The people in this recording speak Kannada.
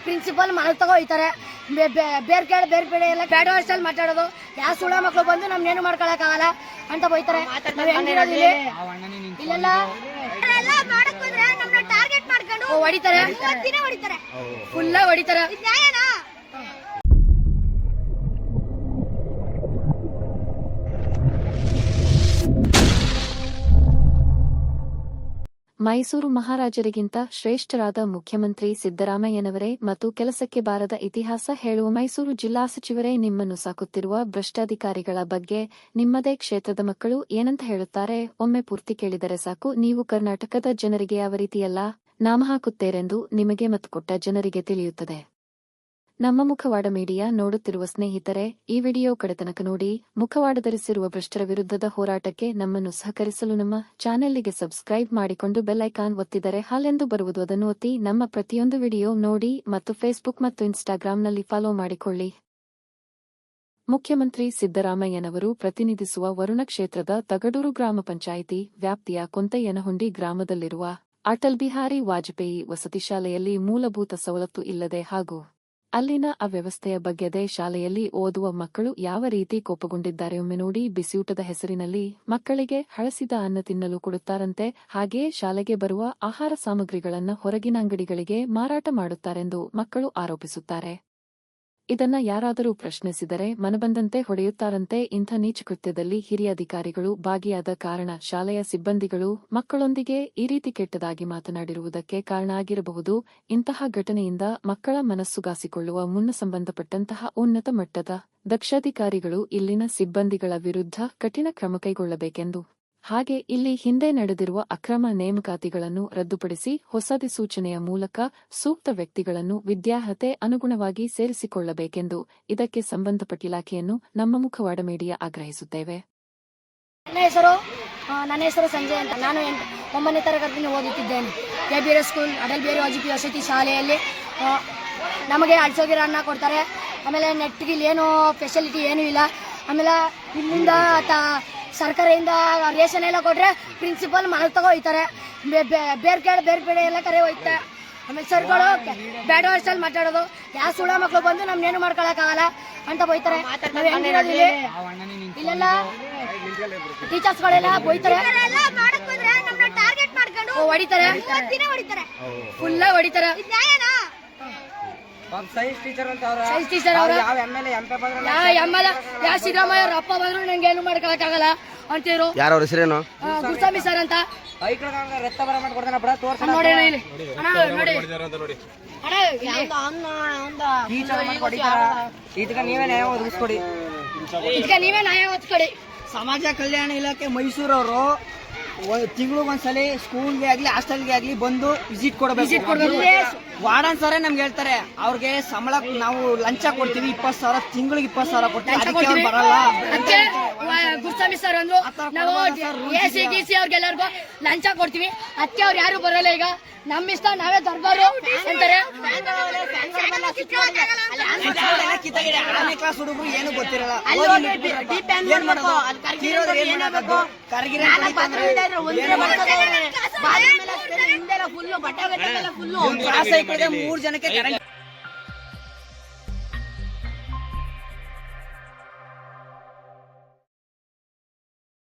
ಪ್ರಿನ್ಸಿಪಲ್ ಮನೆಗೆ ತಗೋ ಹೋಯ್ತಾರೆ. ಬೇರೆ ಬೇರೆ ಎಲ್ಲ ಬ್ಯಾಡ ವರ್ಷಲ್ಲಿ ಮಾತಾಡೋದು, ಯಾವ ಸುಳ ಮಕ್ಕಳು ಬಂದು ನಮ್ನೇನು ಮಾಡ್ಕೊಳಕ್ಕಾಗಲ್ಲ ಅಂತ ಬೈತಾರೆ. ಇಲ್ಲೆಲ್ಲ ಹೊಡಿತಾರೆ, ಫುಲ್ಲ ಹೊಡಿತಾರೆ. ಮೈಸೂರು ಮಹಾರಾಜರಿಗಿಂತ ಶ್ರೇಷ್ಠರಾದ ಮುಖ್ಯಮಂತ್ರಿ ಸಿದ್ದರಾಮಯ್ಯನವರೇ ಮತ್ತು ಕೆಲಸಕ್ಕೆ ಬಾರದ ಇತಿಹಾಸ ಹೇಳುವ ಮೈಸೂರು ಜಿಲ್ಲಾ ಸಚಿವರೇ ನಿಮ್ಮನ್ನು ಸಾಕುತ್ತಿರುವ ಭ್ರಷ್ಟಾಧಿಕಾರಿಗಳ ಬಗ್ಗೆ ನಿಮ್ಮದೇ ಕ್ಷೇತ್ರದ ಮಕ್ಕಳು ಏನಂತ ಹೇಳುತ್ತಾರೆ? ಒಮ್ಮೆ ಪೂರ್ತಿ ಕೇಳಿದರೆ ಸಾಕು, ನೀವು ಕರ್ನಾಟಕದ ಜನರಿಗೆ ಯಾವ ರೀತಿಯೆಲ್ಲ ನಾಮ ಹಾಕುತ್ತೀರೆಂದು ನಿಮಗೆ ಮತ್ತು ಕೊಟ್ಟ ಜನರಿಗೆ ತಿಳಿಯುತ್ತದೆ. ನಮ್ಮ ಮುಖವಾಡ ಮೀಡಿಯಾ ನೋಡುತ್ತಿರುವ ಸ್ನೇಹಿತರೆ, ಈ ವಿಡಿಯೋ ಕಡೆತನಕ ನೋಡಿ. ಮುಖವಾಡ ಧರಿಸಿರುವ ಭ್ರಷ್ಟರ ವಿರುದ್ಧದ ಹೋರಾಟಕ್ಕೆ ನಮ್ಮನ್ನು ಸಹಕರಿಸಲು ನಮ್ಮ ಚಾನೆಲ್ಗೆ ಸಬ್ಸ್ಕ್ರೈಬ್ ಮಾಡಿಕೊಂಡು ಬೆಲ್ ಐಕಾನ್ ಒತ್ತಿದರೆ ಹಾಲೆಂದು ಬರುವುದು, ಅದನ್ನು ಒತ್ತಿ ನಮ್ಮ ಪ್ರತಿಯೊಂದು ವಿಡಿಯೋ ನೋಡಿ ಮತ್ತು ಫೇಸ್ಬುಕ್ ಮತ್ತು ಇನ್ಸ್ಟಾಗ್ರಾಂನಲ್ಲಿ ಫಾಲೋ ಮಾಡಿಕೊಳ್ಳಿ. ಮುಖ್ಯಮಂತ್ರಿ ಸಿದ್ದರಾಮಯ್ಯನವರು ಪ್ರತಿನಿಧಿಸುವ ವರುಣ ಕ್ಷೇತ್ರದ ತಗಡೂರು ಗ್ರಾಮ ಪಂಚಾಯಿತಿ ವ್ಯಾಪ್ತಿಯ ಕೊಂತಯ್ಯನಹುಂಡಿ ಗ್ರಾಮದಲ್ಲಿರುವ ಅಟಲ್ ಬಿಹಾರಿ ವಾಜಪೇಯಿ ವಸತಿ ಶಾಲೆಯಲ್ಲಿ ಮೂಲಭೂತ ಸವಲತ್ತು ಇಲ್ಲದೆ ಹಾಗೂ ಅಲ್ಲಿನ ಅವ್ಯವಸ್ಥೆಯ ಬಗ್ಗೆದೇ ಶಾಲೆಯಲ್ಲಿ ಓದುವ ಮಕ್ಕಳು ಯಾವ ರೀತಿ ಕೋಪಗೊಂಡಿದ್ದಾರೆ ಒಮ್ಮೆ ನೋಡಿ. ಬಿಸಿಯೂಟದ ಹೆಸರಿನಲ್ಲಿ ಮಕ್ಕಳಿಗೆ ಹಳಸಿದ ಅನ್ನ ತಿನ್ನಲು ಕೊಡುತ್ತಾರಂತೆ, ಹಾಗೆಯೇ ಶಾಲೆಗೆ ಬರುವ ಆಹಾರ ಸಾಮಗ್ರಿಗಳನ್ನು ಹೊರಗಿನ ಅಂಗಡಿಗಳಿಗೆ ಮಾರಾಟ ಮಾಡುತ್ತಾರೆಂದು ಮಕ್ಕಳು ಆರೋಪಿಸುತ್ತಾರೆ. ಇದನ್ನ ಯಾರಾದರೂ ಪ್ರಶ್ನಿಸಿದರೆ ಮನಬಂದಂತೆ ಹೊಡೆಯುತ್ತಾರಂತೆ. ಇಂಥ ನೀಚ ಕೃತ್ಯದಲ್ಲಿ ಹಿರಿಯ ಅಧಿಕಾರಿಗಳು ಭಾಗಿಯಾದ ಕಾರಣ ಶಾಲೆಯ ಸಿಬ್ಬಂದಿಗಳು ಮಕ್ಕಳೊಂದಿಗೆ ಈ ರೀತಿ ಕೆಟ್ಟದಾಗಿ ಮಾತನಾಡಿರುವುದಕ್ಕೆ ಕಾರಣ ಆಗಿರಬಹುದು. ಇಂತಹ ಘಟನೆಯಿಂದ ಮಕ್ಕಳ ಮನಸ್ಸುಗಾಸಿಕೊಳ್ಳುವ ಮುನ್ನ ಸಂಬಂಧಪಟ್ಟಂತಹ ಉನ್ನತ ಮಟ್ಟದ ದಕ್ಷಾಧಿಕಾರಿಗಳು ಇಲ್ಲಿನ ಸಿಬ್ಬಂದಿಗಳ ವಿರುದ್ಧ ಕಠಿಣ ಕ್ರಮ ಕೈಗೊಳ್ಳಬೇಕೆಂದು, ಹಾಗೆ ಇಲ್ಲಿ ಹಿಂದೆ ನಡೆದಿರುವ ಅಕ್ರಮ ನೇಮಕಾತಿಗಳನ್ನು ರದ್ದುಪಡಿಸಿ ಹೊಸ ಅಧಿಸೂಚನೆಯ ಮೂಲಕ ಸೂಕ್ತ ವ್ಯಕ್ತಿಗಳನ್ನು ವಿದ್ಯಾರ್ಹತೆ ಅನುಗುಣವಾಗಿ ಸೇರಿಸಿಕೊಳ್ಳಬೇಕೆಂದು ಇದಕ್ಕೆ ಸಂಬಂಧಪಟ್ಟ ಇಲಾಖೆಯನ್ನು ನಮ್ಮ ಮುಖವಾಡ ಮೀಡಿಯಾ ಆಗ್ರಹಿಸುತ್ತೇವೆ. ನನ್ನ ಹೆಸರು ಸಂಜಯ್ ಅಂತ. ನಾನು 9ನೇ ತರಗತಿಯಲ್ಲಿ ಓದುತ್ತಿದ್ದೇನೆ. KBR ಸ್ಕೂಲ್ ಅಟಲ್ ಬಿಹಾರಿ ವಾಜಪೇಯಿ ವಸತಿ ಶಾಲೆಯಲ್ಲಿ ನಮಗೆ ಅಡ್ಸೋಗಿರೋ ಅನ್ನ ಕೊಡ್ತಾರೆ. ಆಮೇಲೆ ನೆಟ್ಗೆ ಏನು ಫೆಸಿಲಿಟಿ ಏನೂ ಇಲ್ಲ. ಆಮೇಲೆ ಇಲ್ಲಿಂದ ಸರ್ಕಾರದಿಂದ ರೇಷನ್ ಎಲ್ಲ ಕೊಟ್ಟರೆ ಪ್ರಿನ್ಸಿಪಲ್ ಮನೆಗೆ ತಗೋ ಹೋಯ್ತಾರೆ. ಬೇರೆ ಎಲ್ಲ ಕರೆ ಹೋಯ್ತಾರೆ. ಆಮೇಲೆ ಸರ್ಗಳು ಬ್ಯಾಡ ವರ್ಷಲ್ಲಿ ಮಾತಾಡೋದು, ಯಾವ ಸುಳ ಮಕ್ಕಳು ಬಂದು ನಮ್ನೇನು ಮಾಡ್ಕೊಳಕ್ಕಾಗಲ್ಲ ಅಂತ ಬೈತಾರೆ. ಇಲ್ಲೆಲ್ಲ ಟೀಚರ್ಸ್ಗಳೆಲ್ಲ ಬೈತಾರೆ, ಹೊಡಿತಾರೆ, ಫುಲ್ಲ ಹೊಡಿತಾರೆ. ಸಿದ್ದರಾಮಯ್ಯ ಅವ್ರ ಅಪ್ಪ ಬಂದ್ರು ನಂಗೆ ಏನು ಮಾಡ್ಕೊಳಕ್ಕಾಗಲ್ಲ ಅಂತೀರು. ಯಾರ ಹೆಸರೇನು? ಗುರುಸ್ವಾಮಿ ಸರ್ ಅಂತ. ನೋಡಿ ನೀವೇ ನ್ಯಾಯ ಒತ್ಕೊಡಿ. ಸಮಾಜ ಕಲ್ಯಾಣ ಇಲಾಖೆ ಮೈಸೂರವರು ತಿಂಗಳಿಗೊಂದ್ಸಲಿ ಸ್ಕೂಲ್ಗೆ ಆಗ್ಲಿ ಹಾಸ್ಟೆಲ್ಗೆ ಆಗ್ಲಿ ಬಂದು ವಿಸಿಟ್ ಕೊಡಬೇಕು. ವಾರ್ಡನ್ ಸರೇ ನಮ್ಗೆ ಹೇಳ್ತಾರೆ, ಅವ್ರಿಗೆ ಸಂಬಳ ನಾವು ಲಂಚ ಕೊಡ್ತೀವಿ 20,000, ತಿಂಗಳಿಗೆ 20,000 ಕೊಡ್ತೀವಿ, ಅದಕ್ಕೆ ಅವ್ರು ಬರಲ್ಲ. ಗುರುಸ್ವಾಮಿ ಸರ್ ಅಂದ್ರು ನಾವು AC GC ಅವ್ರಿಗೆಲ್ಲರಿಗೂ ಲಂಚ ಕೊಡ್ತೀವಿ, ಅದಕ್ಕೆ ಅವ್ರು ಯಾರು ಬರಲ್ಲ. ಈಗ ನಮ್ಮ ಇಷ್ಟ ನಾವೇ ದರ್ಬಾರು ಅಂತಾರೆ. ಕ್ಲಾಸ್ ಹುಡುಗರು ಏನು ಗೊತ್ತಿರಲ್ಲ. ಮೂರ್ ಜನಕ್ಕೆ ಕರೆಂಟ್